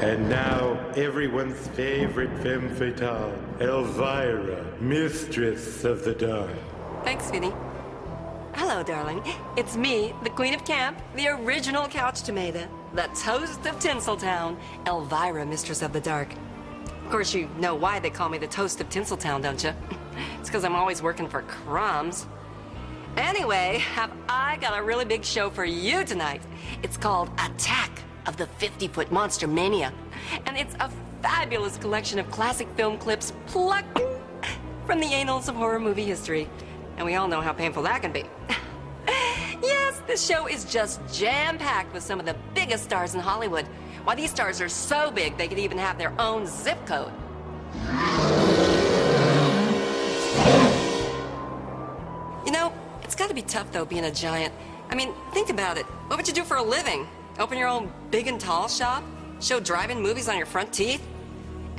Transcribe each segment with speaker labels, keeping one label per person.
Speaker 1: And now, everyone's favorite femme fatale, Elvira, Mistress of the Dark.
Speaker 2: Thanks, Vinny. Hello, darling. It's me, the Queen of Camp, the original couch tomato, the toast of Tinseltown, Elvira, Mistress of the Dark. Of course, you know why they call me the toast of Tinseltown, don't you? It's because I'm always working for crumbs. Anyway, have I got a really big show for you tonight. It's called Attack of the 50-Foot Monster Mania. And it's a fabulous collection of classic film clips plucked from the annals of horror movie history. And we all know how painful that can be. Yes, this show is just jam-packed with some of the biggest stars in Hollywood. Why, these stars are so big they could even have their own zip code. You know, it's gotta be tough, though, being a giant. I mean, think about it. What would you do for a living? Open your own big and tall shop? Show drive-in movies on your front teeth?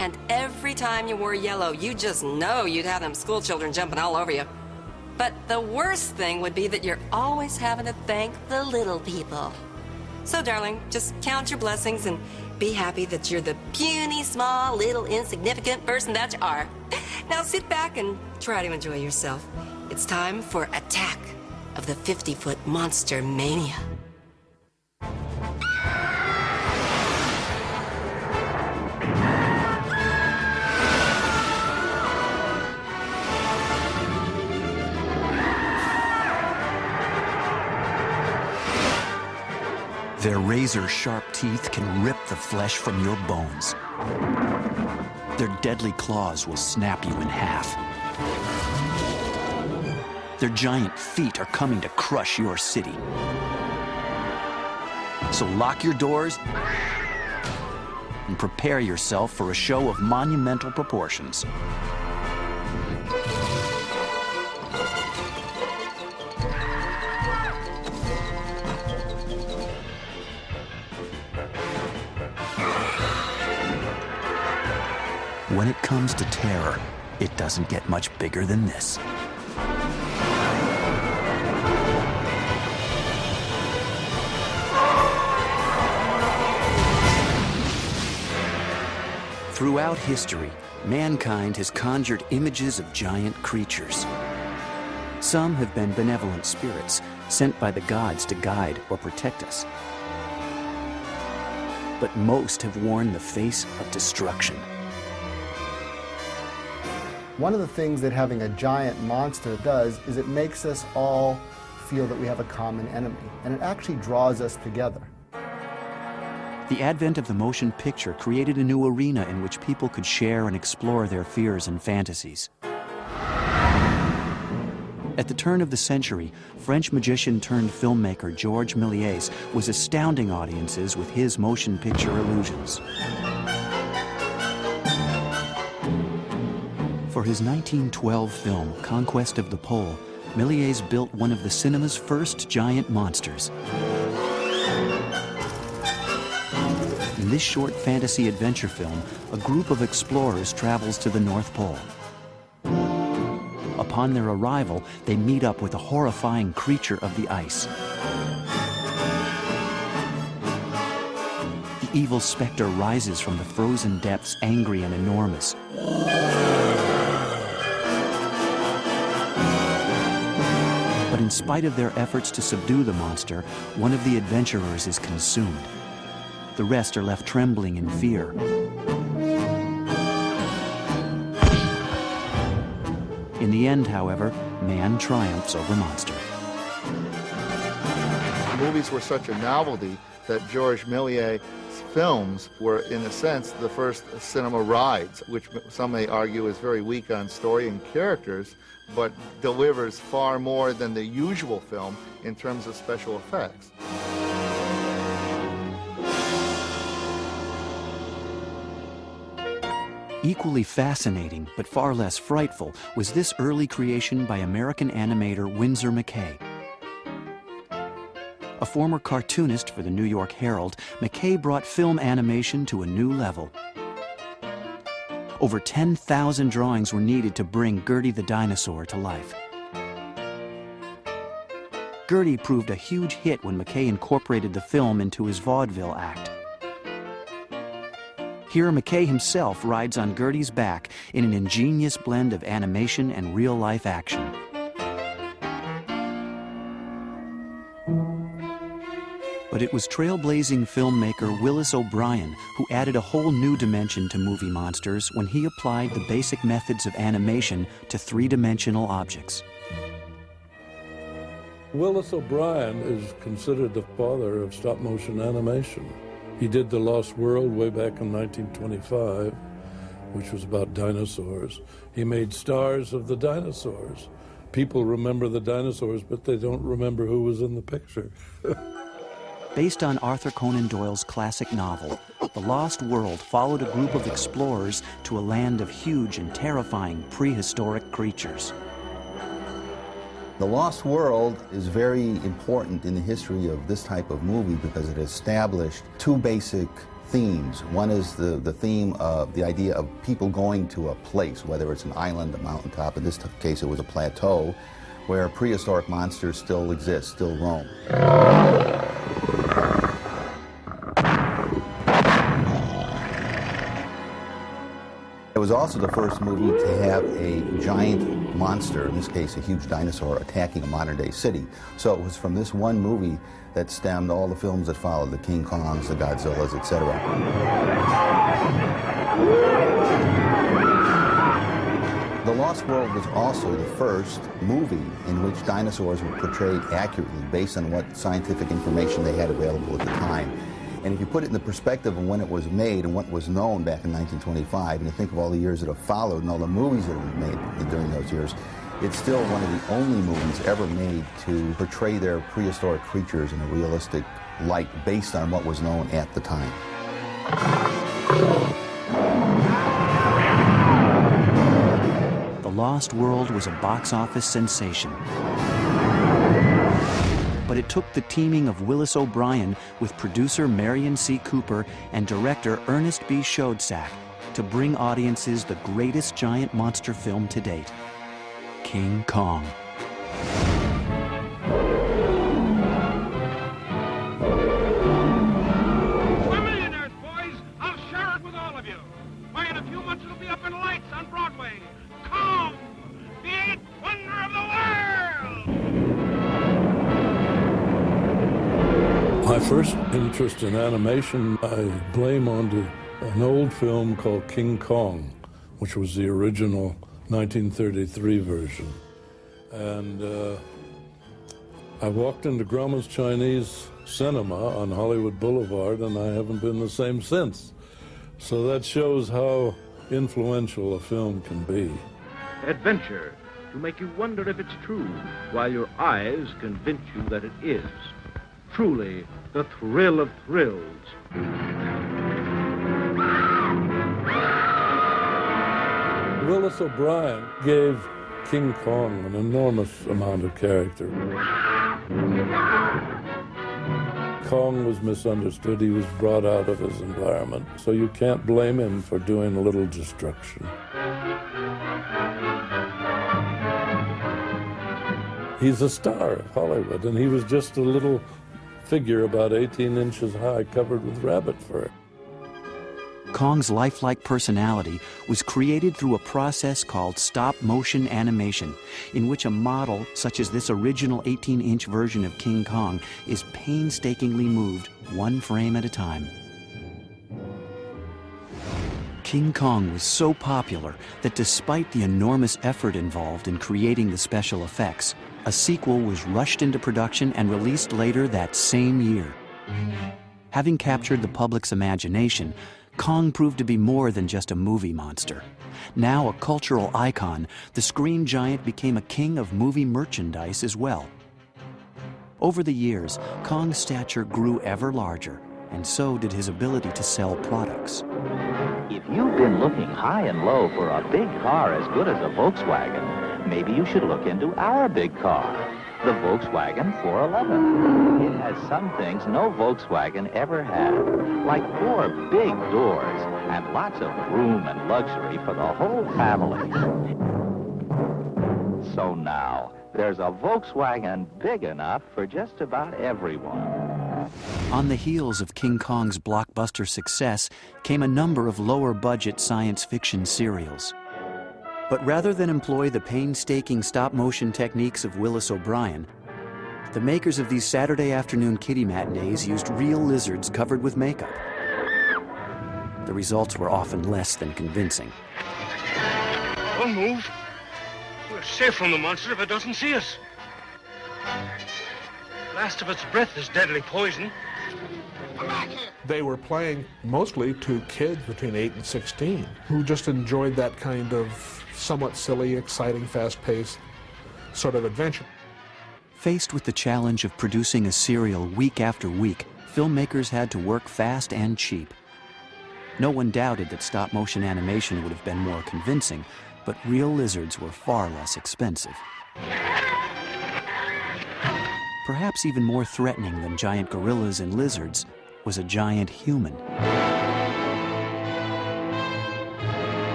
Speaker 2: And every time you wore yellow, you just know you'd have them school children jumping all over you. But the worst thing would be that you're always having to thank the little people. So, darling, just count your blessings and be happy that you're the puny, small, little, insignificant person that you are. Now sit back and try to enjoy yourself. It's time for Attack of the 50-Foot Monster Mania.
Speaker 3: Their razor-sharp teeth can rip the flesh from your bones. Their deadly claws will snap you in half. Their giant feet are coming to crush your city. So lock your doors and prepare yourself for a show of monumental proportions. When it comes to terror, it doesn't get much bigger than this. Throughout history, mankind has conjured images of giant creatures. Some have been benevolent spirits, sent by the gods to guide or protect us. But most have worn the face of destruction.
Speaker 4: One of the things that having a giant monster does is it makes us all feel that we have a common enemy, and it actually draws us together.
Speaker 3: The advent of the motion picture created a new arena in which people could share and explore their fears and fantasies. At the turn of the century, French magician turned filmmaker Georges Méliès was astounding audiences with his motion picture illusions. For his 1912 film, Conquest of the Pole, Méliès built one of the cinema's first giant monsters. In this short fantasy adventure film, a group of explorers travels to the North Pole. Upon their arrival, they meet up with a horrifying creature of the ice. The evil specter rises from the frozen depths, angry and enormous. But in spite of their efforts to subdue the monster, one of the adventurers is consumed. The rest are left trembling in fear. In the end, however, man triumphs over monster.
Speaker 5: Movies were such a novelty that Georges Méliès' films were, in a sense, the first cinema rides, which some may argue is very weak on story and characters, but delivers far more than the usual film in terms of special effects.
Speaker 3: Equally fascinating, but far less frightful, was this early creation by American animator Winsor McCay. A former cartoonist for the New York Herald, McCay brought film animation to a new level. Over 10,000 drawings were needed to bring Gertie the dinosaur to life. Gertie proved a huge hit when McCay incorporated the film into his vaudeville act. Here, McKay himself rides on Gertie's back in an ingenious blend of animation and real-life action. But it was trailblazing filmmaker Willis O'Brien who added a whole new dimension to movie monsters when he applied the basic methods of animation to three-dimensional objects.
Speaker 6: Willis O'Brien is considered the father of stop-motion animation. He did The Lost World way back in 1925, which was about dinosaurs. He made Stars of the Dinosaurs. People remember the dinosaurs, but they don't remember who was in the picture.
Speaker 3: Based on Arthur Conan Doyle's classic novel, The Lost World followed a group of explorers to a land of huge and terrifying prehistoric creatures.
Speaker 7: The Lost World is very important in the history of this type of movie because it established two basic themes. One is the theme of the idea of people going to a place, whether it's an island, a mountaintop. In this case, it was a plateau, where prehistoric monsters still exist, still roam. It was also the first movie to have a giant monster, in this case a huge dinosaur, attacking a modern-day city. So it was from this one movie that stemmed all the films that followed, the King Kongs, the Godzillas, etc. The Lost World was also the first movie in which dinosaurs were portrayed accurately based on what scientific information they had available at the time. And if you put it in the perspective of when it was made and what was known back in 1925, and you think of all the years that have followed and all the movies that have been made during those years, it's still one of the only movies ever made to portray their prehistoric creatures in a realistic light based on what was known at the time.
Speaker 3: The Lost World was a box office sensation. But it took the teaming of Willis O'Brien with producer Marion C. Cooper and director Ernest B. Schoedsack to bring audiences the greatest giant monster film to date, King Kong.
Speaker 8: We're millionaires, boys. I'll share it with all of you. Why, in a few months it'll be up in lights on Broadway. Kong, the eighth wonder of the world!
Speaker 6: My first interest in animation, I blame onto an old film called King Kong, which was the original 1933 version. And I walked into Grauman's Chinese Cinema on Hollywood Boulevard, and I haven't been the same since. So that shows how influential a film can be.
Speaker 9: Adventure, to make you wonder if it's true, while your eyes convince you that it is. Truly, the thrill of thrills.
Speaker 6: Willis O'Brien gave King Kong an enormous amount of character. Kong was misunderstood. He was brought out of his environment. So you can't blame him for doing a little destruction. He's a star of Hollywood, and he was just a little figure about 18 inches high covered with rabbit fur.
Speaker 3: Kong's lifelike personality was created through a process called stop-motion animation, in which a model, such as this original 18-inch version of King Kong, is painstakingly moved one frame at a time. King Kong was so popular that despite the enormous effort involved in creating the special effects, a sequel was rushed into production and released later that same year. Having captured the public's imagination, Kong proved to be more than just a movie monster. Now a cultural icon, the screen giant became a king of movie merchandise as well. Over the years, Kong's stature grew ever larger, and so did his ability to sell products.
Speaker 10: If you've been looking high and low for a big car as good as a Volkswagen, maybe you should look into our big car, the Volkswagen 411. It has some things no Volkswagen ever had, like 4 big doors and lots of room and luxury for the whole family. So now, there's a Volkswagen big enough for just about everyone.
Speaker 3: On the heels of King Kong's blockbuster success came a number of lower-budget science fiction serials. But rather than employ the painstaking stop-motion techniques of Willis O'Brien, the makers of these Saturday afternoon kiddie matinees used real lizards covered with makeup. The results were often less than convincing.
Speaker 8: Don't move. We're safe from the monster if it doesn't see us. Last of its breath is deadly poison. Come back here.
Speaker 11: They were playing mostly to kids between 8 and 16 who just enjoyed that kind of somewhat silly, exciting, fast-paced sort of adventure.
Speaker 3: Faced with the challenge of producing a serial week after week, filmmakers had to work fast and cheap. No one doubted that stop-motion animation would have been more convincing, but real lizards were far less expensive. Perhaps even more threatening than giant gorillas and lizards was a giant human.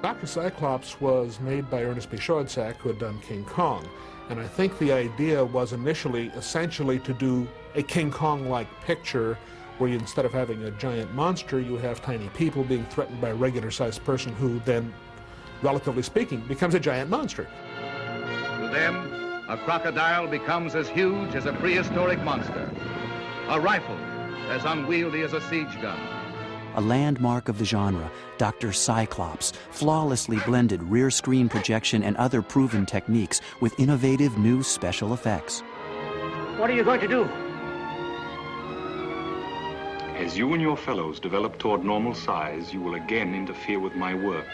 Speaker 11: Dr. Cyclops was made by Ernest B. Schoedsack, who had done King Kong. And I think the idea was initially essentially to do a King Kong-like picture where you, instead of having a giant monster, you have tiny people being threatened by a regular-sized person who then, relatively speaking, becomes a giant monster.
Speaker 12: To them, a crocodile becomes as huge as a prehistoric monster. A rifle as unwieldy as a siege gun.
Speaker 3: A landmark of the genre, Dr. Cyclops flawlessly blended rear screen projection and other proven techniques with innovative new special effects.
Speaker 13: What are you going to do?
Speaker 14: As you and your fellows develop toward normal size, you will again interfere with my work.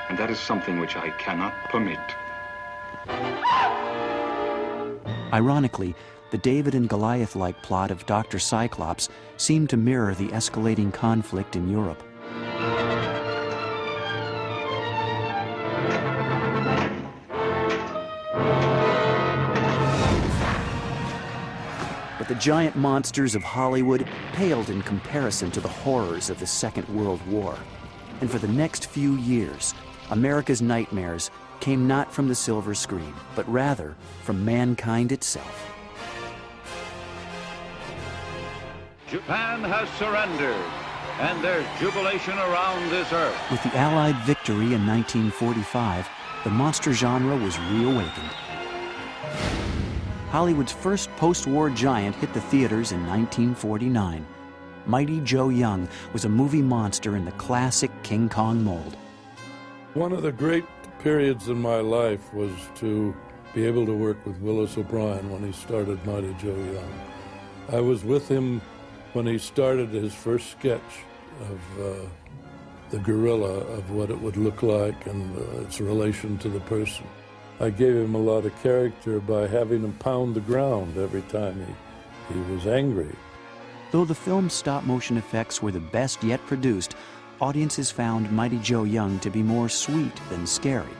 Speaker 14: And that is something which I cannot permit.
Speaker 3: Ironically, the David and Goliath-like plot of Dr. Cyclops seemed to mirror the escalating conflict in Europe. But the giant monsters of Hollywood paled in comparison to the horrors of the Second World War. And for the next few years, America's nightmares came not from the silver screen, but rather from mankind itself.
Speaker 9: Japan has surrendered, and there's jubilation around this earth.
Speaker 3: With the Allied victory in 1945, the monster genre was reawakened. Hollywood's first post-war giant hit the theaters in 1949. Mighty Joe Young was a movie monster in the classic King Kong mold.
Speaker 6: One of the great periods in my life was to be able to work with Willis O'Brien when he started Mighty Joe Young. I was with him when he started his first sketch of the gorilla, of what it would look like and its relation to the person. I gave him a lot of character by having him pound the ground every time he was angry.
Speaker 3: Though the film's stop-motion effects were the best yet produced, audiences found Mighty Joe Young to be more sweet than scary.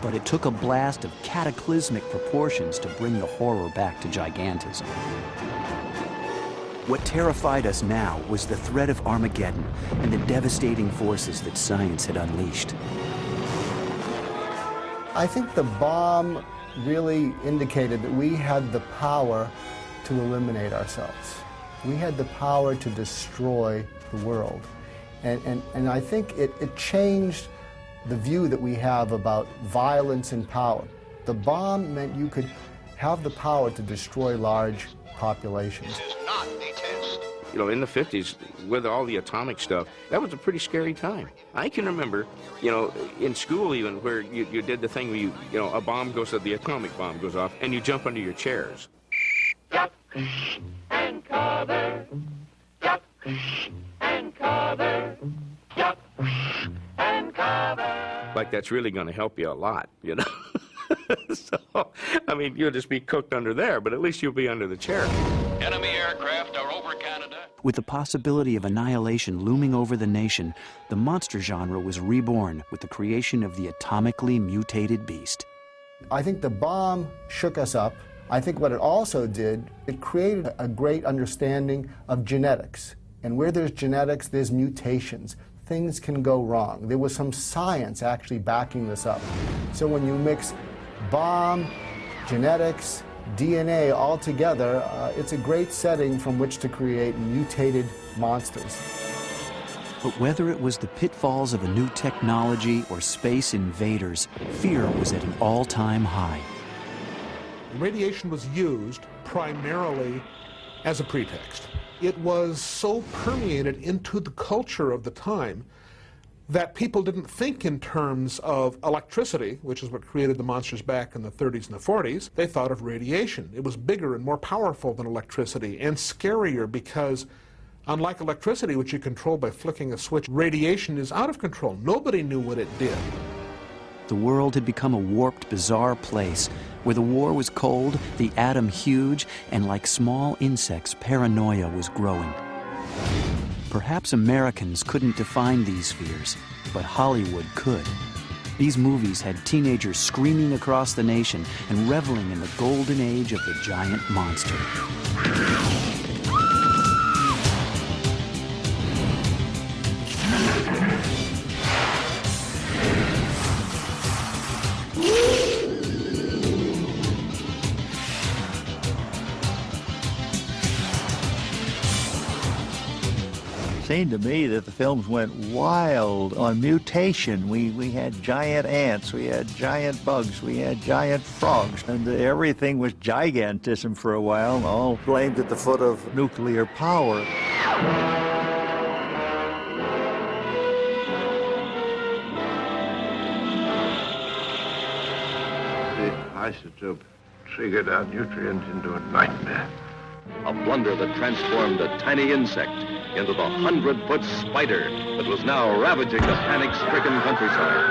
Speaker 3: But it took a blast of cataclysmic proportions to bring the horror back to gigantism. What terrified us now was the threat of Armageddon and the devastating forces that science had unleashed.
Speaker 4: I think the bomb really indicated that we had the power to eliminate ourselves. We had the power to destroy the world. And I think it changed the view that we have about violence and power. The bomb meant you could have the power to destroy large populations.
Speaker 15: This is not a test.
Speaker 16: You know, in the 50s, with all the atomic stuff, that was a pretty scary time. I can remember, you know, in school even, where you did the thing where you know, a bomb goes off, the atomic bomb goes off, and you jump under your chairs.
Speaker 17: Duck and cover, duck and cover, duck and cover.
Speaker 16: Like that's really going to help you a lot, you know? So, I mean, you'll just be cooked under there, but at least you'll be under the chair.
Speaker 15: Enemy aircraft are over Canada.
Speaker 3: With the possibility of annihilation looming over the nation, the monster genre was reborn with the creation of the atomically mutated beast.
Speaker 4: I think the bomb shook us up. I think what it also did, it created a great understanding of genetics. And where there's genetics, there's mutations. things can go wrong. There was some science actually backing this up. So when you mix bomb, genetics, DNA all together, it's a great setting from which to create mutated monsters.
Speaker 3: But whether it was the pitfalls of a new technology or space invaders, fear was at an all-time high.
Speaker 11: Radiation was used primarily as a pretext. It was so permeated into the culture of the time that people didn't think in terms of electricity, which is what created the monsters back in the 30s and the 40s. They thought of radiation. It was bigger and more powerful than electricity and scarier because, unlike electricity, which you control by flicking a switch, radiation is out of control. Nobody knew what it did.
Speaker 3: The world had become a warped, bizarre place where the war was cold, the atom huge, and like small insects, paranoia was growing. Perhaps Americans couldn't define these fears, but Hollywood could. These movies had teenagers screaming across the nation and reveling in the golden age of the giant monster.
Speaker 18: Seemed to me that the films went wild on mutation. We had giant ants, we had giant bugs, we had giant frogs, and everything was gigantism for a while, all blamed at the foot of nuclear power.
Speaker 19: The isotope triggered our nutrient into a nightmare.
Speaker 20: A blunder that transformed a tiny insect into the 100-foot spider that was now ravaging the panic-stricken countryside.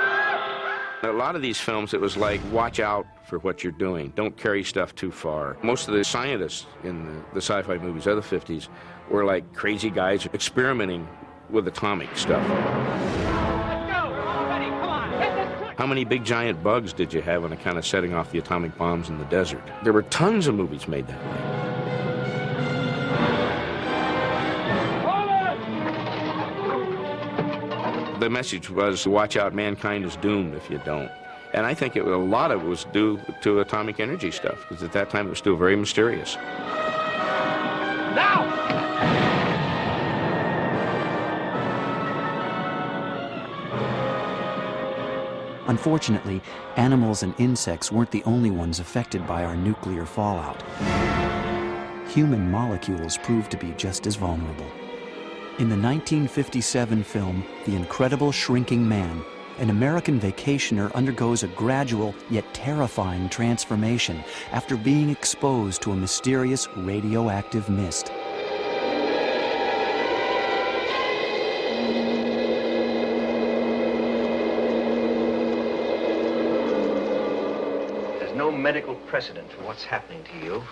Speaker 16: A lot of these films, it was like, watch out for what you're doing. Don't carry stuff too far. Most of the scientists in the sci-fi movies of the 50s were like crazy guys experimenting with atomic stuff.
Speaker 17: Let's go! We're all ready. Come on, hit this switch!
Speaker 16: How many big giant bugs did you have on account of setting off the atomic bombs in the desert? There were tons of movies made that way. The message was, watch out, mankind is doomed if you don't. And I think a lot of it was due to atomic energy stuff, because at that time it was still very mysterious.
Speaker 17: Now!
Speaker 3: Unfortunately, animals and insects weren't the only ones affected by our nuclear fallout. Human molecules proved to be just as vulnerable. In the 1957 film, The Incredible Shrinking Man, an American vacationer undergoes a gradual yet terrifying transformation after being exposed to a mysterious radioactive mist.
Speaker 13: There's no medical precedent for what's happening to you.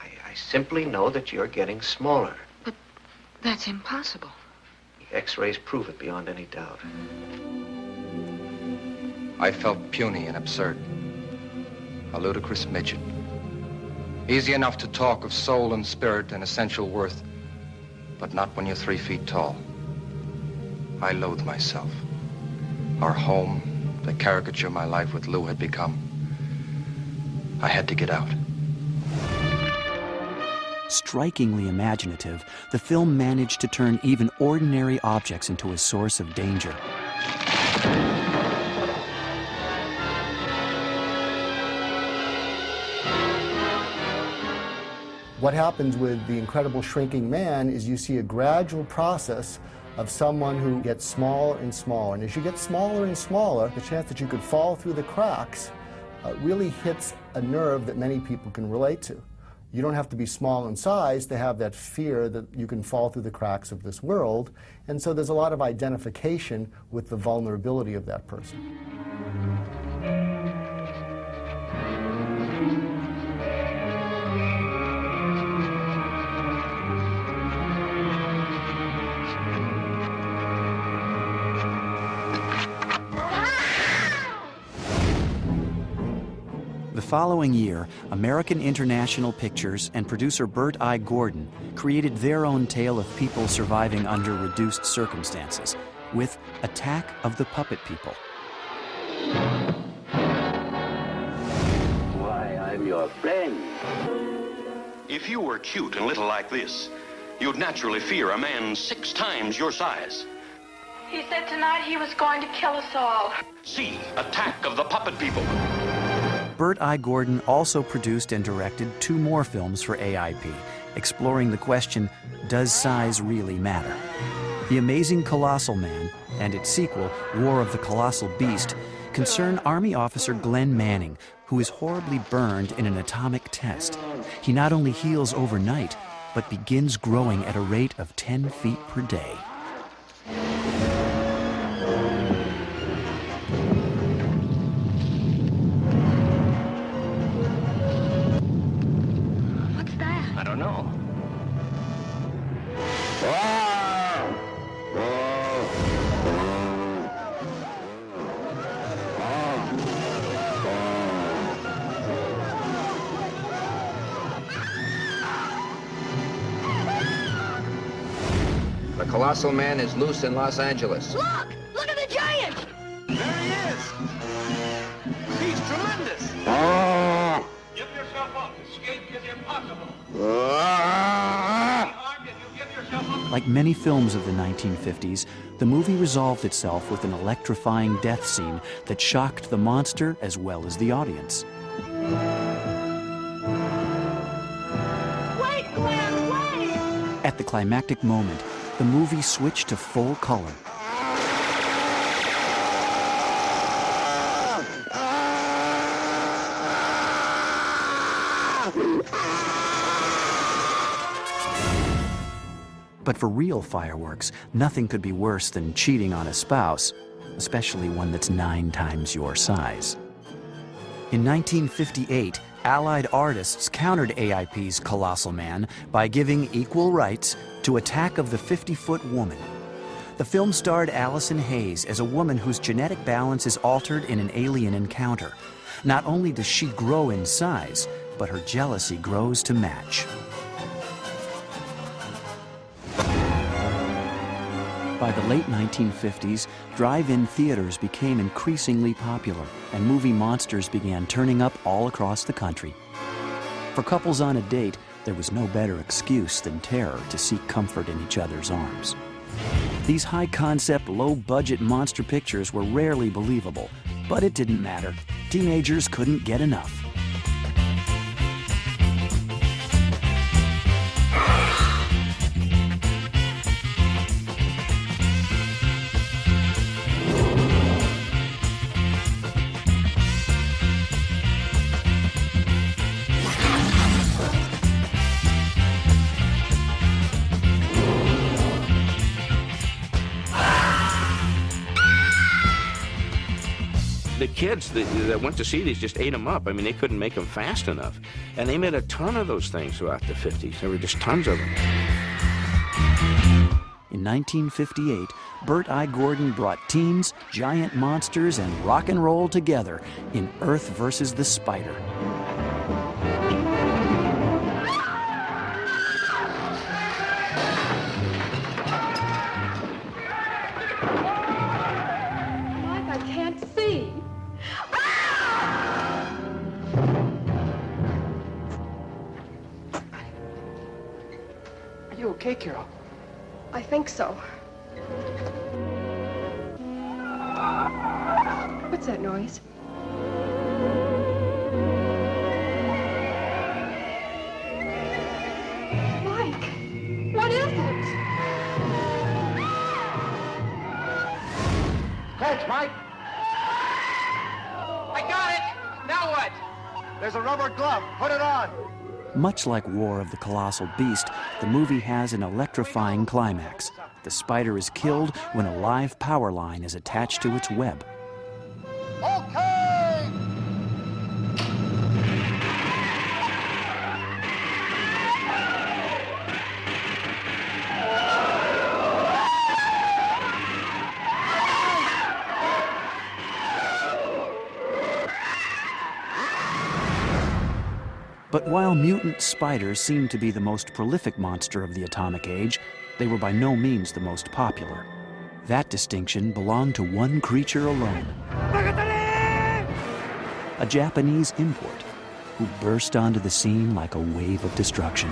Speaker 13: I simply know that you're getting smaller.
Speaker 21: That's impossible.
Speaker 13: The X-rays prove it beyond any doubt.
Speaker 22: I felt puny and absurd. A ludicrous midget. Easy enough to talk of soul and spirit and essential worth, but not when you're 3 feet tall. I loathe myself. Our home, the caricature my life with Lou had become. I had to get out.
Speaker 3: Strikingly imaginative, the film managed to turn even ordinary objects into a source of danger.
Speaker 4: What happens with The Incredible Shrinking Man is you see a gradual process of someone who gets smaller and smaller. And as you get smaller and smaller, the chance that you could fall through the cracks really hits a nerve that many people can relate to. You don't have to be small in size to have that fear that you can fall through the cracks of this world. And so there's a lot of identification with the vulnerability of that person.
Speaker 3: The following year, American International Pictures and producer Bert I. Gordon created their own tale of people surviving under reduced circumstances, with Attack of the Puppet People.
Speaker 1: Why, I'm your friend.
Speaker 2: If you were cute and little like this, you'd naturally fear a man 6 times your size.
Speaker 21: He said tonight he was going to kill us all.
Speaker 2: See Attack of the Puppet People.
Speaker 3: Bert I. Gordon also produced and directed 2 more films for AIP, exploring the question, does size really matter? The Amazing Colossal Man and its sequel, War of the Colossal Beast, concern Army officer Glenn Manning, who is horribly burned in an atomic test. He not only heals overnight, but begins growing at a rate of 10 feet per day.
Speaker 21: What's that?
Speaker 1: I don't know.
Speaker 22: The Colossal Man is loose in Los Angeles.
Speaker 21: Look! Look at the giant!
Speaker 2: There he is! He's tremendous!
Speaker 8: Give yourself up. Escape is impossible.
Speaker 3: Like many films of the 1950s, the movie resolved itself with an electrifying death scene that shocked the monster as well as the audience.
Speaker 21: Wait, Glenn, wait!
Speaker 3: At the climactic moment, the movie switched to full color. But for real fireworks, nothing could be worse than cheating on a spouse, especially one that's 9 times your size. In 1958, Allied artists countered AIP's Colossal Man by giving equal rights to Attack of the 50-Foot Woman. The film starred Allison Hayes as a woman whose genetic balance is altered in an alien encounter. Not only does she grow in size, but her jealousy grows to match. By the late 1950s, drive-in theaters became increasingly popular, and movie monsters began turning up all across the country. For couples on a date, there was no better excuse than terror to seek comfort in each other's arms. These high-concept, low-budget monster pictures were rarely believable, but it didn't matter. Teenagers couldn't get enough.
Speaker 16: The kids that went to see these just ate them up. I mean, they couldn't make them fast enough. And they made a ton of those things throughout the 50s. There were just tons of them.
Speaker 3: In 1958, Bert I. Gordon brought teens, giant monsters, and rock and roll together in Earth versus the Spider.
Speaker 21: Mike, I can't see.
Speaker 23: Are you okay, Carol?
Speaker 21: I think so. What's that noise? Mike, what is it?
Speaker 23: Catch, Mike! I got it! Now what? There's a rubber glove. Put it on.
Speaker 3: Much like War of the Colossal Beast, the movie has an electrifying climax. The spider is killed when a live power line is attached to its web.
Speaker 23: Okay!
Speaker 3: But while mutant spiders seemed to be the most prolific monster of the atomic age, they were by no means the most popular. That distinction belonged to one creature alone. A Japanese import who burst onto the scene like a wave of destruction.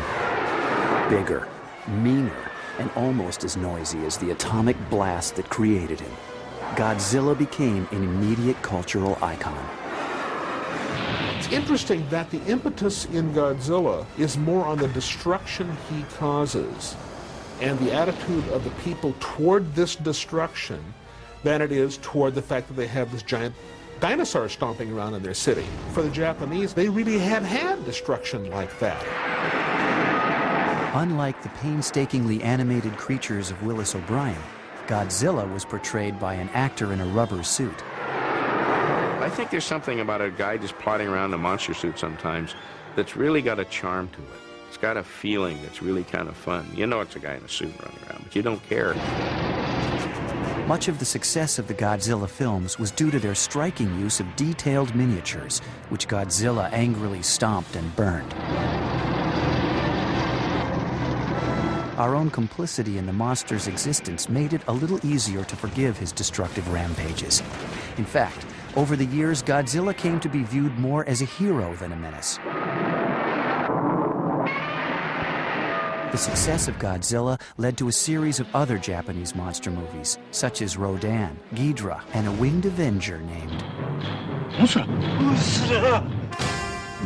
Speaker 3: Bigger, meaner, and almost as noisy as the atomic blast that created him, Godzilla became an immediate cultural icon.
Speaker 11: It's interesting that the impetus in Godzilla is more on the destruction he causes and the attitude of the people toward this destruction than it is toward the fact that they have this giant dinosaur stomping around in their city. For the Japanese, they really had destruction like that.
Speaker 3: Unlike the painstakingly animated creatures of Willis O'Brien, Godzilla was portrayed by an actor in a rubber suit.
Speaker 16: I think there's something about a guy just plodding around in a monster suit sometimes that's really got a charm to it. It's got a feeling that's really kind of fun. You know it's a guy in a suit running around, but you don't care.
Speaker 3: Much of the success of the Godzilla films was due to their striking use of detailed miniatures, which Godzilla angrily stomped and burned. Our own complicity in the monster's existence made it a little easier to forgive his destructive rampages. In fact, over the years, Godzilla came to be viewed more as a hero than a menace. The success of Godzilla led to a series of other Japanese monster movies, such as Rodan, Ghidorah, and a winged avenger named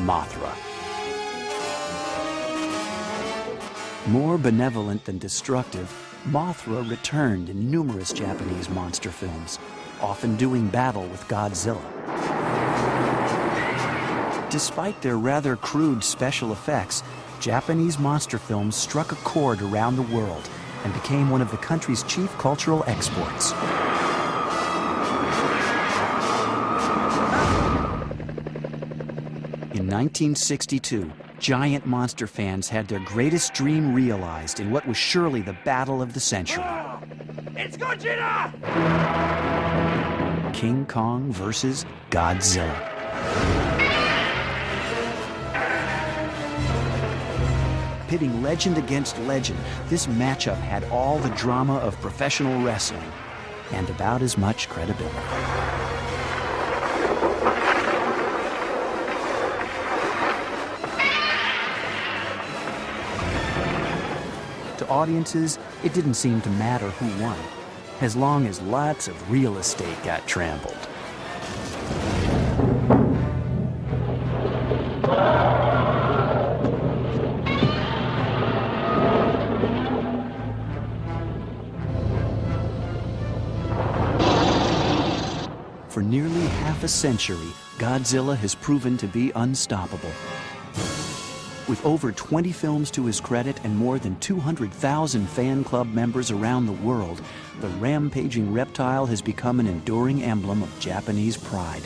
Speaker 3: Mothra. More benevolent than destructive, Mothra returned in numerous Japanese monster films, often doing battle with Godzilla. Despite their rather crude special effects, Japanese monster films struck a chord around the world and became one of the country's chief cultural exports. In 1962, giant monster fans had their greatest dream realized in what was surely the battle of the century.
Speaker 17: It's Godzilla!
Speaker 3: King Kong versus Godzilla. Pitting legend against legend, this matchup had all the drama of professional wrestling and about as much credibility. To audiences, it didn't seem to matter who won, as long as lots of real estate got trampled. For nearly half a century, Godzilla has proven to be unstoppable. With over 20 films to his credit and more than 200,000 fan club members around the world, the rampaging reptile has become an enduring emblem of Japanese pride.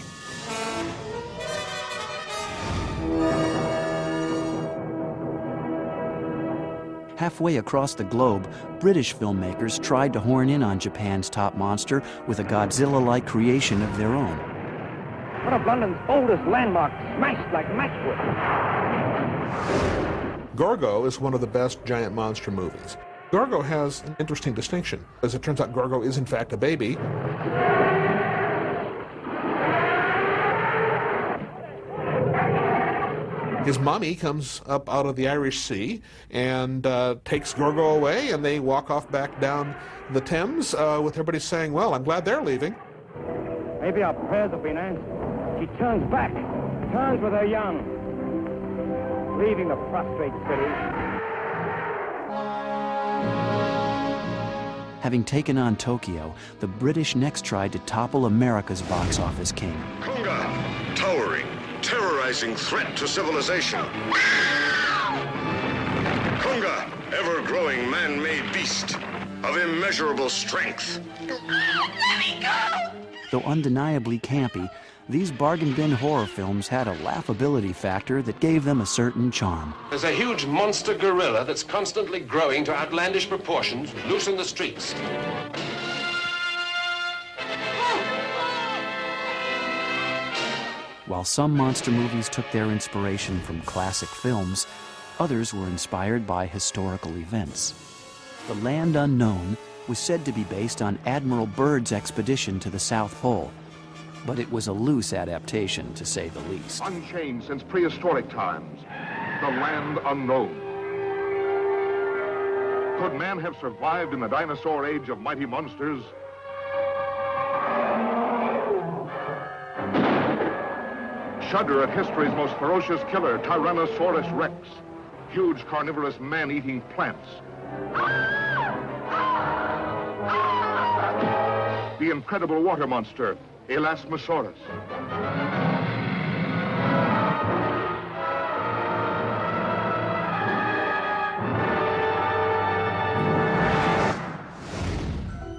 Speaker 3: Halfway across the globe, British filmmakers tried to horn in on Japan's top monster with a Godzilla-like creation of their own.
Speaker 17: One of London's oldest landmarks, smashed like matchwood.
Speaker 11: Gorgo is one of the best giant monster movies. Gorgo has an interesting distinction. As it turns out, Gorgo is in fact a baby. His mommy comes up out of the Irish Sea and takes Gorgo away, and they walk off back down the Thames with everybody saying, well, I'm glad they're leaving.
Speaker 17: Maybe our prayers have been answered. She turns back, turns with her young, leaving the prostrate city.
Speaker 3: Having taken on Tokyo, the British next tried to topple America's box office king.
Speaker 5: Konga, towering, terrorizing threat to civilization. Konga, ever-growing man-made beast of immeasurable strength.
Speaker 17: Let me go!
Speaker 3: Though undeniably campy, these bargain bin horror films had a laughability factor that gave them a certain charm.
Speaker 7: There's a huge monster gorilla that's constantly growing to outlandish proportions, loose in the streets.
Speaker 3: While some monster movies took their inspiration from classic films, others were inspired by historical events. The Land Unknown was said to be based on Admiral Byrd's expedition to the South Pole, but it was a loose adaptation, to say the least.
Speaker 10: Unchanged since prehistoric times, the land unknown. Could man have survived in the dinosaur age of mighty monsters? Shudder at history's most ferocious killer, Tyrannosaurus Rex, huge carnivorous man-eating plants. The incredible water monster, Elasmosaurus.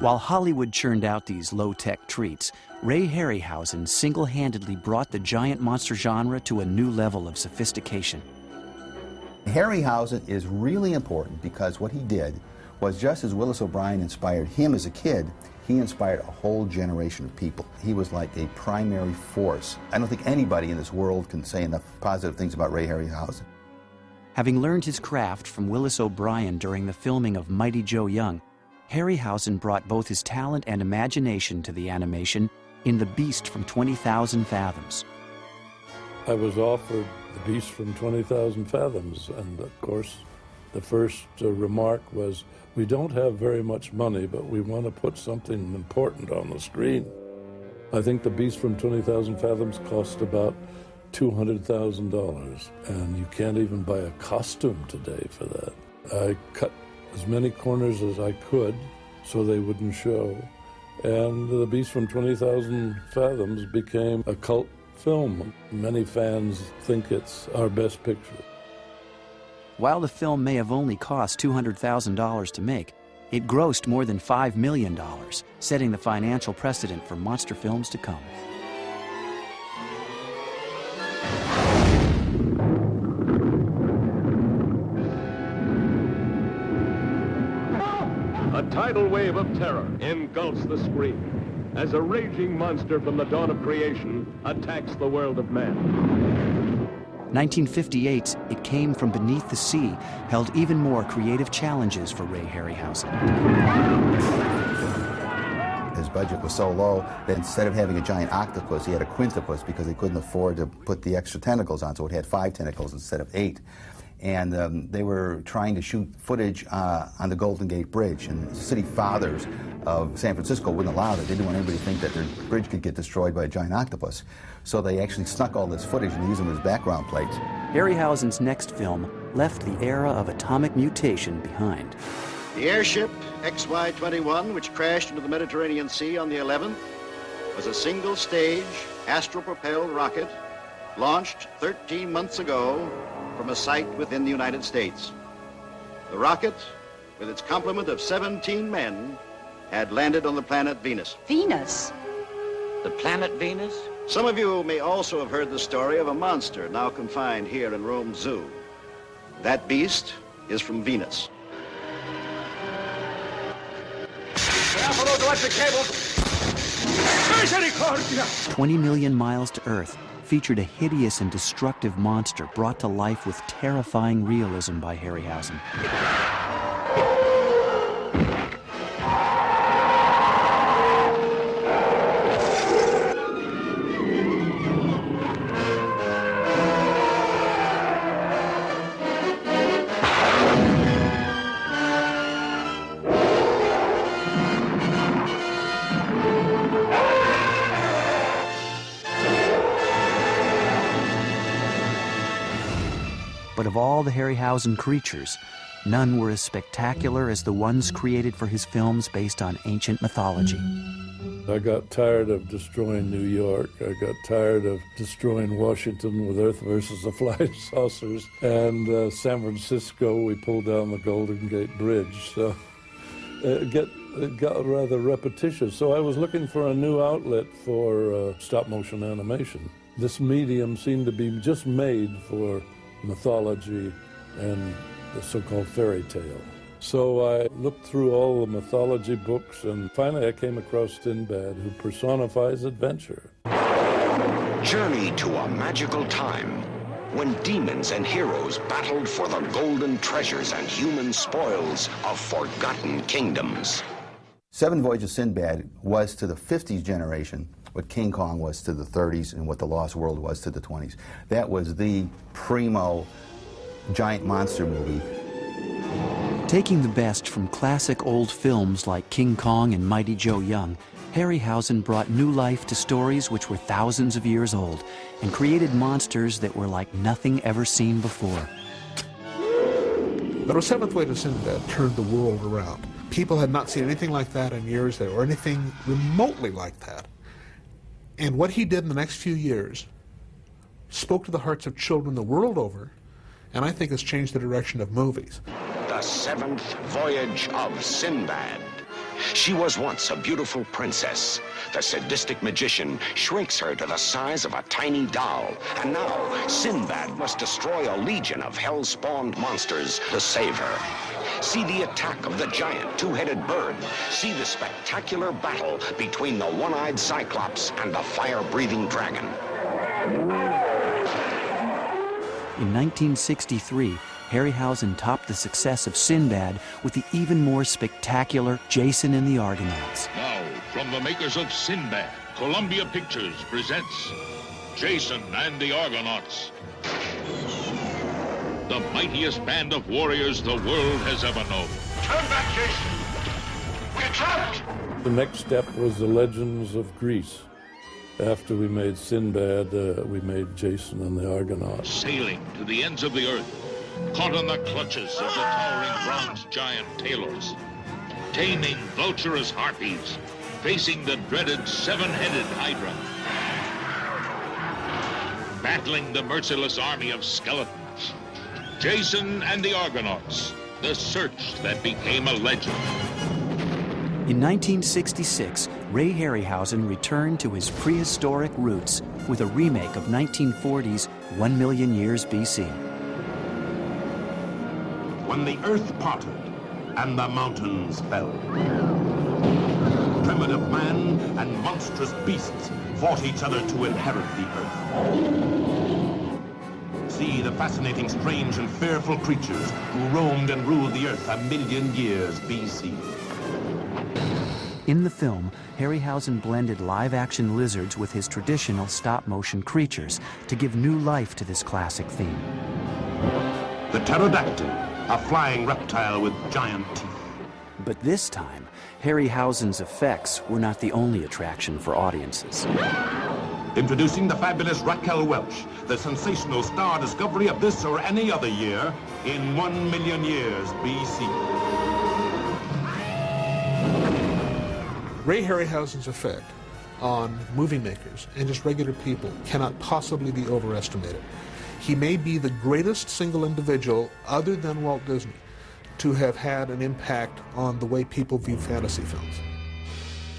Speaker 3: While Hollywood churned out these low-tech treats, Ray Harryhausen single-handedly brought the giant monster genre to a new level of sophistication.
Speaker 12: Harryhausen is really important because what he did was, just as Willis O'Brien inspired him as a kid, he inspired a whole generation of people. He was like a primary force. I don't think anybody in this world can say enough positive things about Ray Harryhausen.
Speaker 3: Having learned his craft from Willis O'Brien during the filming of Mighty Joe Young, Harryhausen brought both his talent and imagination to the animation in The Beast from 20,000 Fathoms.
Speaker 6: I was offered The Beast from 20,000 Fathoms, and of course, the first remark was, we don't have very much money, but we want to put something important on the screen. I think The Beast from 20,000 Fathoms cost about $200,000, and you can't even buy a costume today for that. I cut as many corners as I could so they wouldn't show, and The Beast from 20,000 Fathoms became a cult film. Many fans think it's our best picture.
Speaker 3: While the film may have only cost $200,000 to make, it grossed more than $5 million, setting the financial precedent for monster films to come.
Speaker 14: A tidal wave of terror engulfs the screen as a raging monster from the dawn of creation attacks the world of man.
Speaker 3: 1958's It Came From Beneath the Sea held even more creative challenges for Ray Harryhausen.
Speaker 12: His budget was so low that instead of having a giant octopus, he had a quintupus because he couldn't afford to put the extra tentacles on, so it had 5 tentacles instead of 8. And they were trying to shoot footage on the Golden Gate Bridge, and the city fathers of San Francisco wouldn't allow that. They didn't want anybody to think that their bridge could get destroyed by a giant octopus. So they actually snuck all this footage and used them as background plates.
Speaker 3: Harryhausen's next film left the era of atomic mutation behind.
Speaker 24: The airship XY-21, which crashed into the Mediterranean Sea on the 11th, was a single-stage, astral-propelled rocket launched 13 months ago from a site within the United States. The rocket, with its complement of 17 men, had landed on the planet Venus.
Speaker 25: Venus?
Speaker 24: The planet Venus? Some of you may also have heard the story of a monster now confined here in Rome Zoo. That beast is from Venus.
Speaker 8: Careful those electric cables!
Speaker 3: 20 Million Miles to Earth featured a hideous and destructive monster brought to life with terrifying realism by Harryhausen. But of all the Harryhausen creatures, none were as spectacular as the ones created for his films based on ancient mythology.
Speaker 6: I got tired of destroying New York. I got tired of destroying Washington with Earth versus the Flying Saucers. And San Francisco, we pulled down the Golden Gate Bridge. So it got rather repetitious. So I was looking for a new outlet for stop-motion animation. This medium seemed to be just made for mythology and the so-called fairy tale. So I looked through all the mythology books, and finally I came across Sinbad, who personifies adventure.
Speaker 2: Journey to a magical time when demons and heroes battled for the golden treasures and human spoils of forgotten kingdoms.
Speaker 12: Seven Voyages of Sinbad was to the 50s generation what King Kong was to the 30s and what The Lost World was to the 20s. That was the primo giant monster movie.
Speaker 3: Taking the best from classic old films like King Kong and Mighty Joe Young, Harryhausen brought new life to stories which were thousands of years old and created monsters that were like nothing ever seen before.
Speaker 11: But A Seventh Voyage of Sinbad turned the world around. People had not seen anything like that in years, or anything remotely like that. And what he did in the next few years spoke to the hearts of children the world over, and I think has changed the direction of movies.
Speaker 2: The Seventh Voyage of Sinbad. She was once a beautiful princess. The sadistic magician shrinks her to the size of a tiny doll. And now, Sinbad must destroy a legion of hell-spawned monsters to save her. See the attack of the giant two-headed bird. See the spectacular battle between the one-eyed Cyclops and the fire-breathing dragon.
Speaker 3: In 1963, Harryhausen topped the success of Sinbad with the even more spectacular Jason and the Argonauts.
Speaker 9: Now, from the makers of Sinbad, Columbia Pictures presents Jason and the Argonauts. The mightiest band of warriors the world has ever known.
Speaker 5: Turn back, Jason! We're trapped!
Speaker 6: The next step was the Legends of Greece. After we made Sinbad, we made Jason and the Argonauts.
Speaker 9: Sailing to the ends of the earth, caught in the clutches of the towering bronze giant Talos, taming vulturous harpies, facing the dreaded seven-headed Hydra, battling the merciless army of skeletons. Jason and the Argonauts, the search that became a legend.
Speaker 3: In 1966, Ray Harryhausen returned to his prehistoric roots with a remake of 1940's 1 Million Years BC.
Speaker 15: When the earth parted and the mountains fell, primitive man and monstrous beasts fought each other to inherit the earth. See the fascinating, strange, and fearful creatures who roamed and ruled the earth 1 million years BC.
Speaker 3: In the film, Harryhausen blended live-action lizards with his traditional stop-motion creatures to give new life to this classic theme.
Speaker 15: The pterodactyl, a flying reptile with giant teeth.
Speaker 3: But this time, Harryhausen's effects were not the only attraction for audiences.
Speaker 15: Introducing the fabulous Raquel Welch, the sensational star discovery of this or any other year in 1 million years BC.
Speaker 11: Ray Harryhausen's effect on movie makers and just regular people cannot possibly be overestimated. He may be the greatest single individual, other than Walt Disney, to have had an impact on the way people view fantasy films.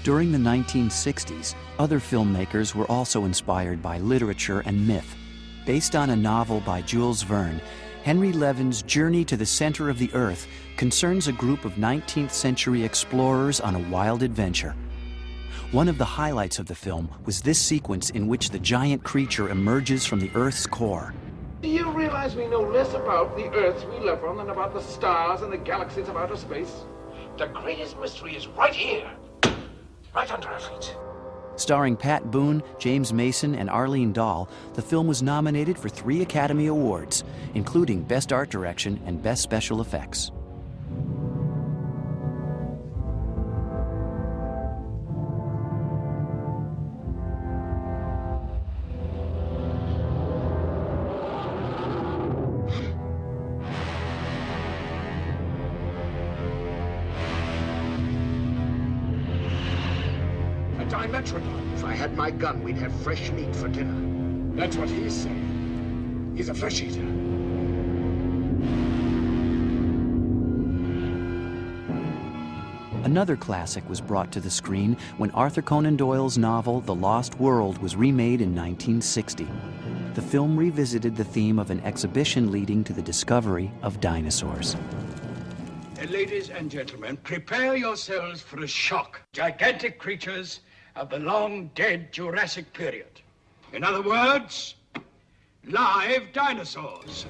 Speaker 3: During the 1960s, other filmmakers were also inspired by literature and myth. Based on a novel by Jules Verne, Henry Levin's Journey to the Center of the Earth concerns a group of 19th century explorers on a wild adventure. One of the highlights of the film was this sequence in which the giant creature emerges from the Earth's core.
Speaker 8: Do you realize we know less about the Earth we live on than about the stars and the galaxies of outer space? The greatest mystery is right here, right under our feet.
Speaker 3: Starring Pat Boone, James Mason, and Arlene Dahl, the film was nominated for 3 Academy Awards, including Best Art Direction and Best Special Effects.
Speaker 18: If I had my gun, we'd have fresh meat for dinner. That's what he's saying. He's a flesh eater.
Speaker 3: Another classic was brought to the screen when Arthur Conan Doyle's novel The Lost World was remade in 1960. The film revisited the theme of an exhibition leading to the discovery of dinosaurs.
Speaker 18: Ladies and gentlemen, prepare yourselves for a shock. Gigantic creatures of the long-dead Jurassic period. In other words, live dinosaurs.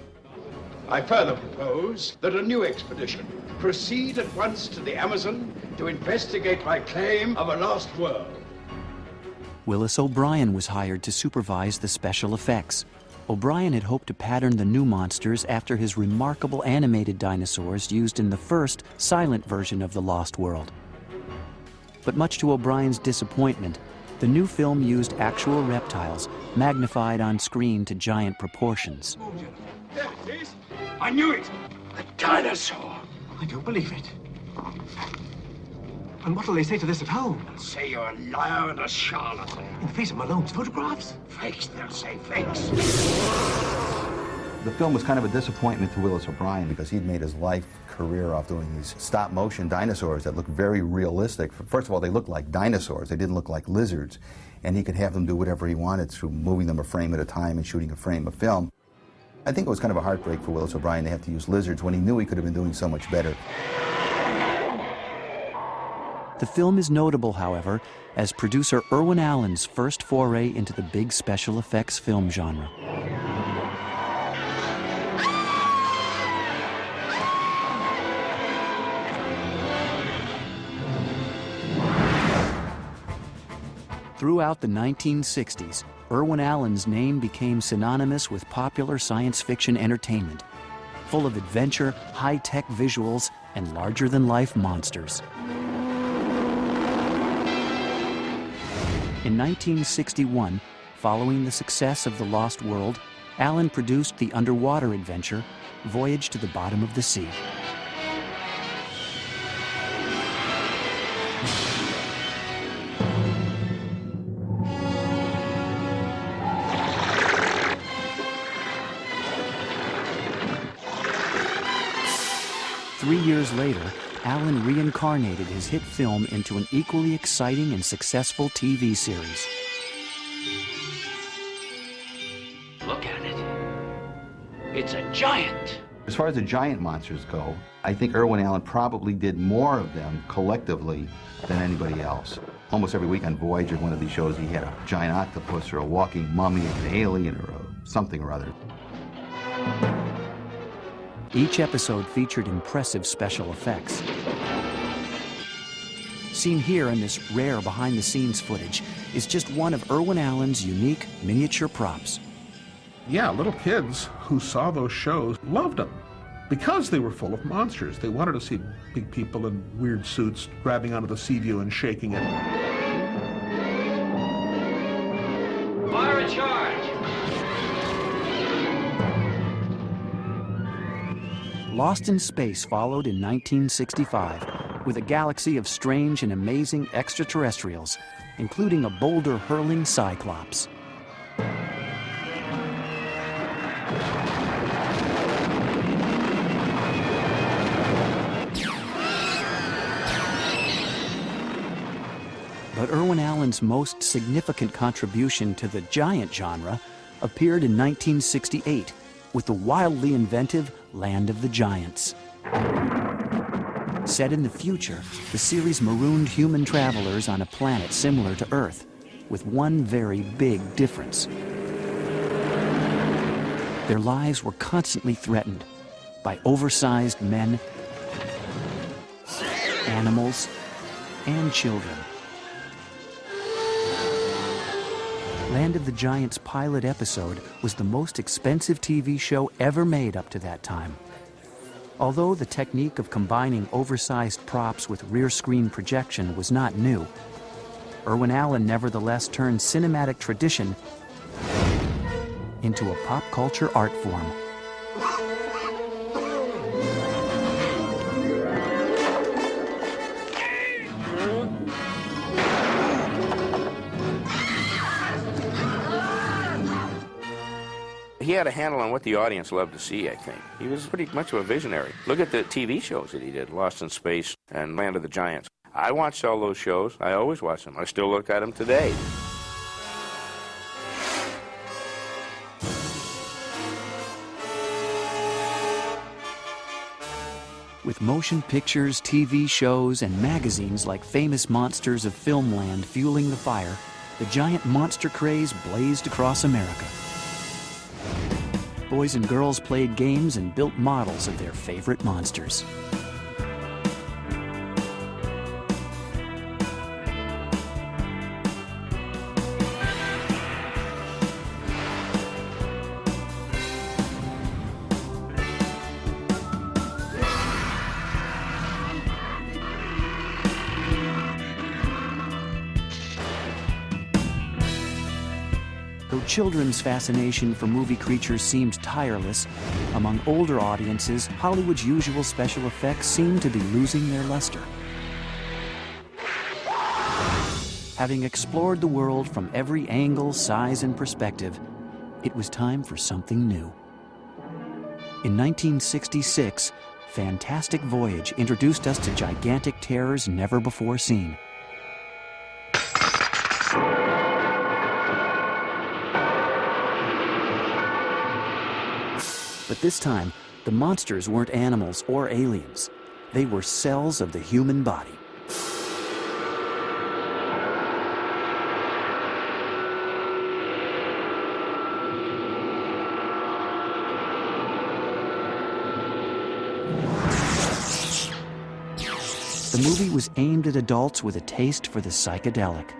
Speaker 18: I further propose that a new expedition proceed at once to the Amazon to investigate my claim of a lost world.
Speaker 3: Willis O'Brien was hired to supervise the special effects. O'Brien had hoped to pattern the new monsters after his remarkable animated dinosaurs used in the first silent version of The Lost World. But much to O'Brien's disappointment, the new film used actual reptiles, magnified on screen to giant proportions.
Speaker 18: There it is. I knew it. A dinosaur.
Speaker 4: I don't believe it. And what'll they say to this at home?
Speaker 18: They'll say you're a liar and a charlatan.
Speaker 4: In the face of Malone's photographs?
Speaker 18: Fakes, they'll say fakes.
Speaker 12: The film was kind of a disappointment to Willis O'Brien because he'd made his life career off doing these stop-motion dinosaurs that looked very realistic. First of all, they looked like dinosaurs. They didn't look like lizards. And he could have them do whatever he wanted through moving them a frame at a time and shooting a frame of film. I think it was kind of a heartbreak for Willis O'Brien to have to use lizards when he knew he could have been doing so much better.
Speaker 3: The film is notable, however, as producer Irwin Allen's first foray into the big special effects film genre. Throughout the 1960s, Irwin Allen's name became synonymous with popular science fiction entertainment, full of adventure, high-tech visuals, and larger-than-life monsters. In 1961, following the success of The Lost World, Allen produced the underwater adventure, Voyage to the Bottom of the Sea. Three years later, Allen reincarnated his hit film into an equally exciting and successful TV series.
Speaker 18: Look at it. It's a giant.
Speaker 12: As far as the giant monsters go, I think Irwin Allen probably did more of them collectively than anybody else. Almost every week on Voyager, one of these shows, he had a giant octopus or a walking mummy of an alien or something or other.
Speaker 3: Each episode featured impressive special effects. Seen here in this rare behind-the-scenes footage is just one of Irwin Allen's unique miniature props.
Speaker 11: Yeah, little kids who saw those shows loved them because they were full of monsters. They wanted to see big people in weird suits grabbing onto the sea view and shaking it.
Speaker 18: Fire a charge.
Speaker 3: Lost in Space followed in 1965 with a galaxy of strange and amazing extraterrestrials, including a boulder-hurling Cyclops. But Irwin Allen's most significant contribution to the giant genre appeared in 1968 with the wildly inventive Land of the Giants. Set in the future, the series marooned human travelers on a planet similar to Earth, with one very big difference. Their lives were constantly threatened by oversized men, animals, and children. Land of the Giants' pilot episode was the most expensive TV show ever made up to that time. Although the technique of combining oversized props with rear screen projection was not new, Irwin Allen nevertheless turned cinematic tradition into a pop culture art form.
Speaker 16: He had a handle on what the audience loved to see, I think. He was pretty much of a visionary. Look at the TV shows that he did, Lost in Space and Land of the Giants. I watched all those shows. I always watch them. I still look at them today.
Speaker 3: With motion pictures, TV shows, and magazines like Famous Monsters of Filmland fueling the fire, the giant monster craze blazed across America. boys and girls played games and built models of their favorite monsters. Though children's fascination for movie creatures seemed tireless, among older audiences, Hollywood's usual special effects seemed to be losing their luster. Having explored the world from every angle, size, and perspective, it was time for something new. In 1966, Fantastic Voyage introduced us to gigantic terrors never before seen. But this time, the monsters weren't animals or aliens. They were cells of the human body. The movie was aimed at adults with a taste for the psychedelic.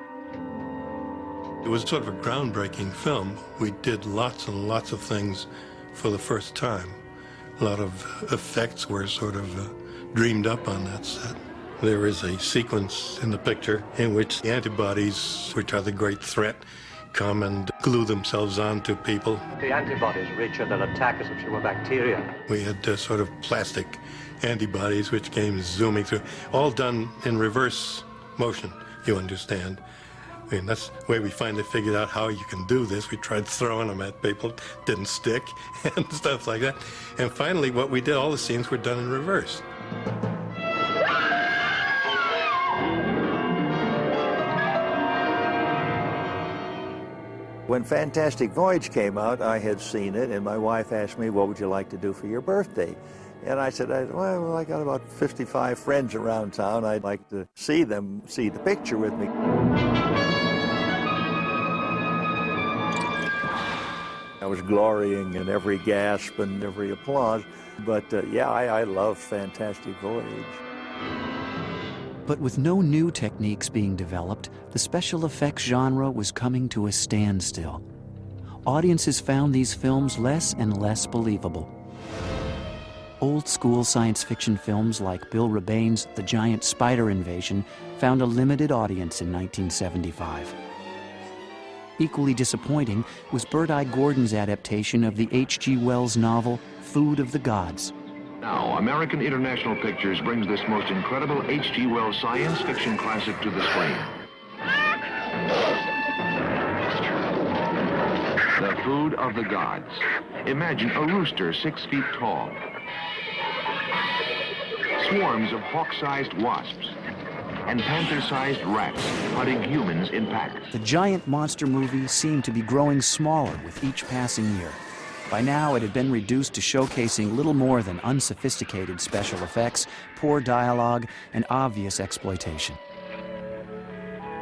Speaker 1: It was sort of a groundbreaking film. We did lots and lots of things for the first time. A lot of effects were sort of dreamed up on that set. There is a sequence in the picture in which the antibodies, which are the great threat, come and glue themselves onto people.
Speaker 13: The antibodies, Richard, that attack us if she were bacteria.
Speaker 1: We had sort of plastic antibodies which came zooming through, all done in reverse motion, you understand. I mean, that's the way we finally figured out how you can do this. We tried throwing them at people, didn't stick, and stuff like that. And finally, what we did, all the scenes were done in reverse.
Speaker 19: When Fantastic Voyage came out, I had seen it, and my wife asked me, what would you like to do for your birthday? And I said, well, I got about 55 friends around town. I'd like to see them see the picture with me. I was glorying in every gasp and every applause. But yeah, I love Fantastic Voyage.
Speaker 3: But with no new techniques being developed, the special effects genre was coming to a standstill. Audiences found these films less and less believable. Old-school science fiction films like Bill Rebane's The Giant Spider Invasion found a limited audience in 1975. Equally disappointing was Bert I. Gordon's adaptation of the H.G. Wells novel Food of the Gods.
Speaker 10: Now, American International Pictures brings this most incredible H.G. Wells science fiction classic to the screen. The Food of the Gods. Imagine a rooster 6 feet tall. Swarms of hawk-sized wasps and panther-sized rats hunting humans in packs.
Speaker 3: The giant monster movie seemed to be growing smaller with each passing year. By now, it had been reduced to showcasing little more than unsophisticated special effects, poor dialogue, and obvious exploitation.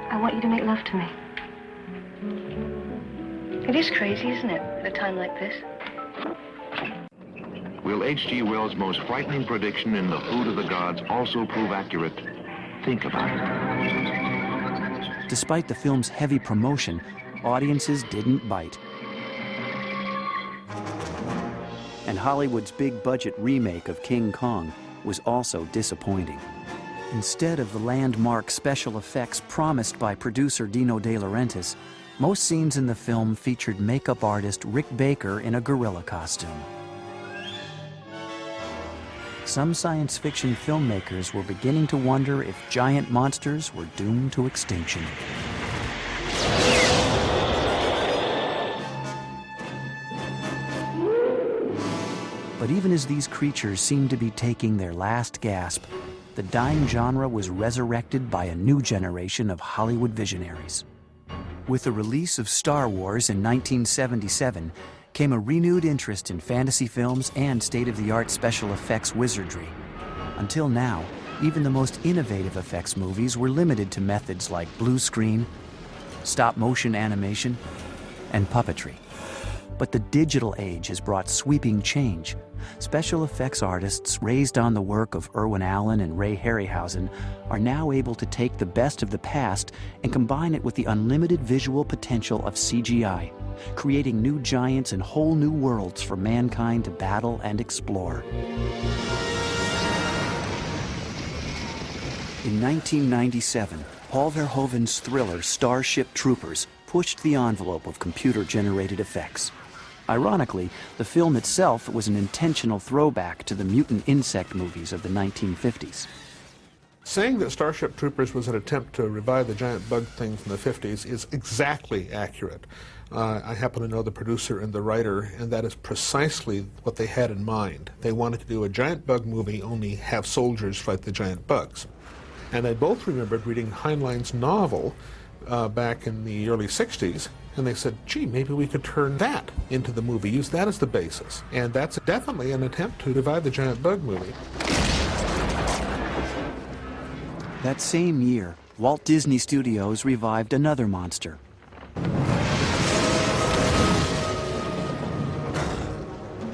Speaker 20: I want you to make love to me. It is crazy, isn't it, at a time like this?
Speaker 10: Will H.G. Wells' most frightening prediction in The Food of the Gods also prove accurate? Think about it.
Speaker 3: Despite the film's heavy promotion, audiences didn't bite. And Hollywood's big-budget remake of King Kong was also disappointing. Instead of the landmark special effects promised by producer Dino De Laurentiis, most scenes in the film featured makeup artist Rick Baker in a gorilla costume. Some science fiction filmmakers were beginning to wonder if giant monsters were doomed to extinction. But even as these creatures seemed to be taking their last gasp, the dying genre was resurrected by a new generation of Hollywood visionaries. With the release of Star Wars in 1977, came a renewed interest in fantasy films and state-of-the-art special effects wizardry. Until now, even the most innovative effects movies were limited to methods like blue screen, stop-motion animation, and puppetry. But the digital age has brought sweeping change. Special effects artists raised on the work of Irwin Allen and Ray Harryhausen are now able to take the best of the past and combine it with the unlimited visual potential of CGI, creating new giants and whole new worlds for mankind to battle and explore. In 1997, Paul Verhoeven's thriller Starship Troopers pushed the envelope of computer-generated effects. Ironically, the film itself was an intentional throwback to the mutant insect movies of the 1950s.
Speaker 11: Saying that Starship Troopers was an attempt to revive the giant bug thing from the 50s is exactly accurate. I happen to know the producer and the writer, and that is precisely what they had in mind. They wanted to do a giant bug movie, only have soldiers fight the giant bugs. And they both remembered reading Heinlein's novel back in the early 60s, and they said, gee, maybe we could turn that into the movie, use that as the basis. And that's definitely an attempt to revive the giant bug movie.
Speaker 3: That same year, Walt Disney Studios revived another monster.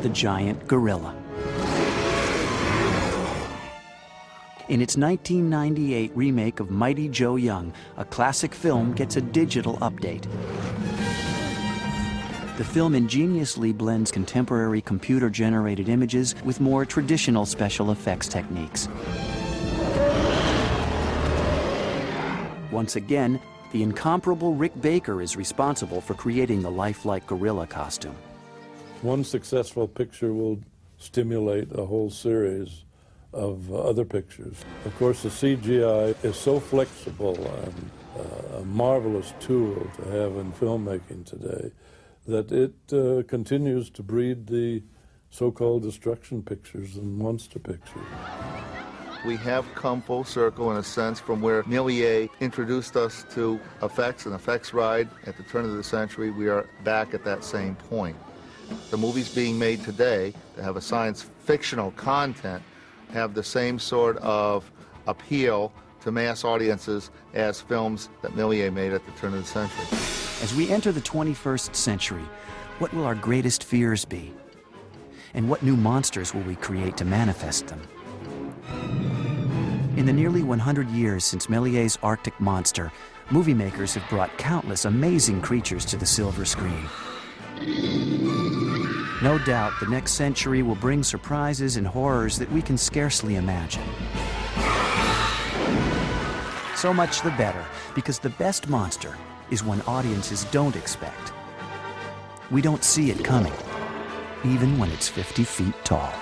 Speaker 3: The giant gorilla. In its 1998 remake of Mighty Joe Young, a classic film gets a digital update. The film ingeniously blends contemporary computer-generated images with more traditional special effects techniques. Once again, the incomparable Rick Baker is responsible for creating the lifelike gorilla costume.
Speaker 6: One successful picture will stimulate a whole series of other pictures. Of course, the CGI is so flexible and a marvelous tool to have in filmmaking today that it continues to breed the so-called destruction pictures and monster pictures.
Speaker 17: We have come full circle in a sense from where Méliès introduced us to effects and effects ride at the turn of the century. We are back at that same point. The movies being made today that have a science fictional content have the same sort of appeal to mass audiences as films that Méliès made at the turn of the century.
Speaker 3: As we enter the 21st century, what will our greatest fears be? And what new monsters will we create to manifest them? In the nearly 100 years since Méliès's Arctic Monster, movie makers have brought countless amazing creatures to the silver screen. No doubt the next century will bring surprises and horrors that we can scarcely imagine. So much the better, because the best monster is one audiences don't expect. We don't see it coming, even when it's 50 feet tall.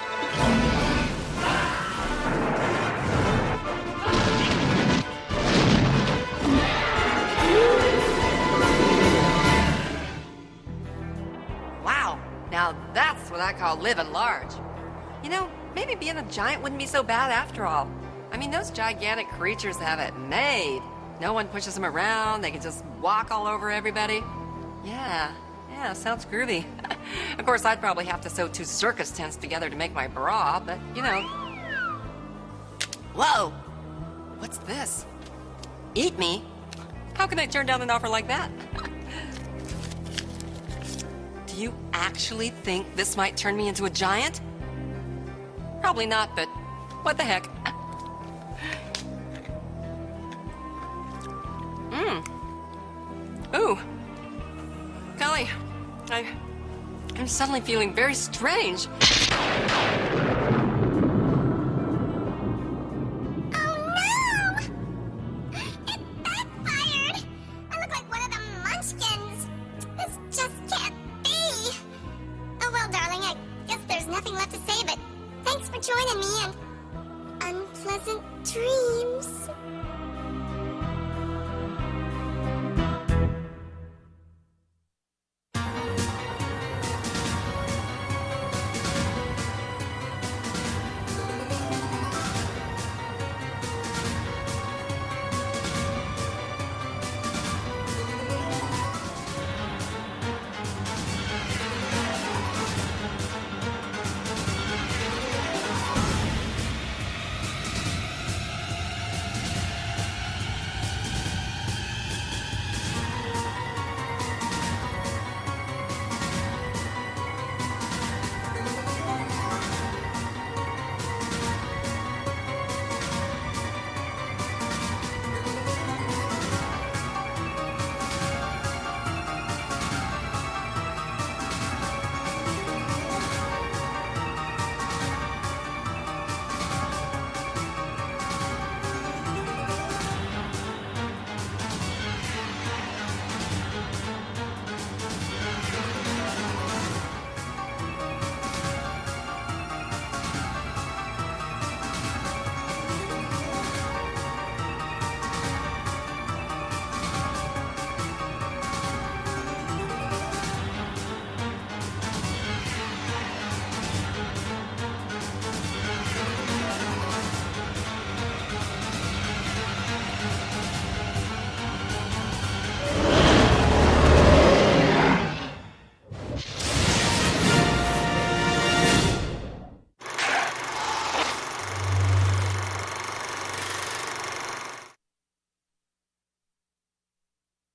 Speaker 21: Now that's what I call living large. You know, maybe being a giant wouldn't be so bad after all. I mean, those gigantic creatures have it made. No one pushes them around, they can just walk all over everybody. Yeah, sounds groovy. Of course, I'd probably have to sew 2 circus tents together to make my bra, but, you know. Whoa! What's this? Eat me? How can I turn down an offer like that? Do you actually think this might turn me into a giant? Probably not, but what the heck? Ooh. Golly, I'm suddenly feeling very strange.
Speaker 22: Joining me and unpleasant dreams.